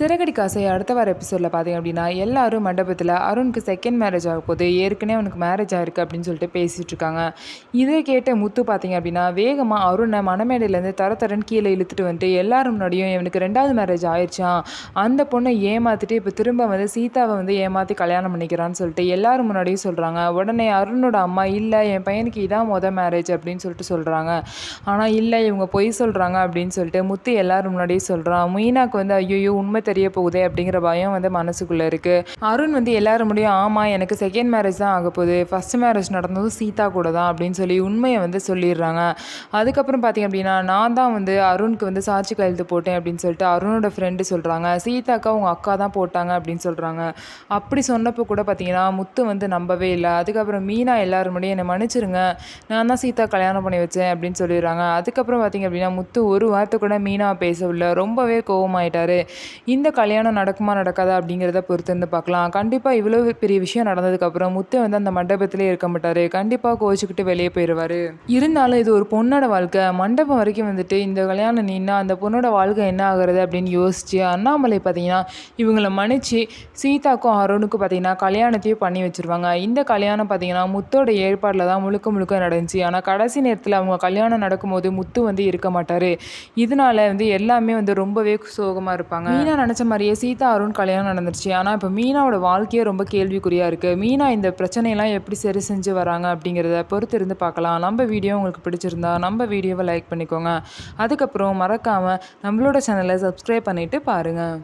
சிறகடி காசை அடுத்த வார எபிசோடில் பார்த்தீங்க அப்படின்னா எல்லாரும் மண்டபத்தில் அருணுக்கு செகண்ட் மேரேஜ் ஆக போகுது, ஏற்கனவே அவனுக்கு மேரேஜ் ஆயிருக்கு அப்படின்னு சொல்லிட்டு பேசிகிட்டு இருக்காங்க. இதை கேட்ட முத்து பார்த்தீங்க அப்படின்னா வேகமாக அருணை மணமேடையிலேருந்து தரன்னு கீழே இழுத்துட்டு வந்துட்டு எல்லாரும் முன்னாடியும் இவனுக்கு ரெண்டாவது மேரேஜ் ஆயிடுச்சான், அந்த பொண்ணை ஏமாற்றிட்டு இப்போ திரும்ப வந்து சீதாவை வந்து ஏமாற்றி கல்யாணம் பண்ணிக்கிறான்னு சொல்லிட்டு எல்லாரும் முன்னாடியும் சொல்கிறாங்க. உடனே அருணோட அம்மா இல்லை என் பையனுக்கு இதான் மேரேஜ் அப்படின்னு சொல்லிட்டு சொல்கிறாங்க. ஆனால் இல்லை இவங்க பொய் சொல்கிறாங்க அப்படின்னு சொல்லிட்டு முத்து எல்லாரும் முன்னாடியும் சொல்கிறான். மீனாக்கு வந்து ஐயோ உண்மை தெரிய போகுதே அப்படிங்கிற பயம் வந்து மனசுக்குள்ளே இருக்குது. அருண் வந்து எல்லாரும் முடியும் ஆமாம் எனக்கு செகண்ட் மேரேஜ் தான் ஆக போகுது, ஃபர்ஸ்ட் மேரேஜ் நடந்ததும் சீதா கூட தான் அப்படின்னு சொல்லி உண்மையை வந்து சொல்லிடுறாங்க. அதுக்கப்புறம் பார்த்தீங்க அப்படின்னா நான் தான் வந்து அருணுக்கு வந்து சாட்சி கையெழுத்து போட்டேன் அப்படின்னு சொல்லிட்டு அருணோட ஃப்ரெண்டு சொல்கிறாங்க. சீதாக்கா உங்கள் அக்கா தான் போட்டாங்க அப்படின்னு சொல்கிறாங்க. அப்படி சொன்னப்போ கூட பார்த்தீங்கன்னா முத்து வந்து நம்பவே இல்லை. அதுக்கப்புறம் மீனா எல்லாரும் முடியும் என்னை மன்னிச்சிருங்க, நான் தான் சீதா கல்யாணம் பண்ணி வச்சேன் அப்படின்னு சொல்லிடுறாங்க. அதுக்கப்புறம் பார்த்தீங்க அப்படின்னா முத்து ஒரு வார்த்தை கூட மீனா பேசவில்லை, ரொம்பவே கோவமாயிட்டாரு. இந்த கல்யாணம் நடக்குமா நடக்காதா அப்படிங்கிறத பொறுத்திருந்து பார்க்கலாம். கண்டிப்பாக இவ்வளோ பெரிய விஷயம் நடந்ததுக்கப்புறம் முத்து வந்து அந்த மண்டபத்திலே இருக்க மாட்டார், கண்டிப்பாக கோச்சிக்கிட்டு வெளியே போயிடுவார். இருந்தாலும் இது ஒரு பொண்ணோட வாழ்க்கை, மண்டபம் வரைக்கும் வந்துட்டு இந்த கல்யாணம் நின்னா அந்த பொண்ணோட வாழ்க்கை என்ன ஆகுறது அப்படின்னு யோசிச்சு அண்ணாமலை பார்த்தீங்கன்னா இவங்களை மன்னிச்சு சீதாக்கும் அருணுக்கும் பார்த்தீங்கன்னா கல்யாணத்தையும் பண்ணி வச்சுருவாங்க. இந்த கல்யாணம் பார்த்தீங்கன்னா முத்தோட ஏற்பாடில் தான் முழுக்க முழுக்க நடந்துச்சு. ஆனால் கடைசி நேரத்தில் அவங்க கல்யாணம் நடக்கும்போது முத்து வந்து இருக்க மாட்டார். இதனால வந்து எல்லாமே வந்து ரொம்பவே சோகமாக இருப்பாங்க. மீனா நினச்ச மாதிரியே சீதா அருண் கல்யாணம் நடந்துருச்சு. ஆனால் இப்போ மீனாவோட வாழ்க்கையே ரொம்ப கேள்விக்குறியாக இருக்குது. மீனா இந்த பிரச்சனையெல்லாம் எப்படி சரி செஞ்சு வராங்க அப்படிங்கிறத பொறுத்து இருந்து பார்க்கலாம். நம்ம வீடியோ உங்களுக்கு பிடிச்சிருந்தா நம்ம வீடியோவை லைக் பண்ணிக்கோங்க. அதுக்கப்புறம் மறக்காமல் நம்மளோட சேனலை சப்ஸ்கிரைப் பண்ணிவிட்டு பாருங்கள்.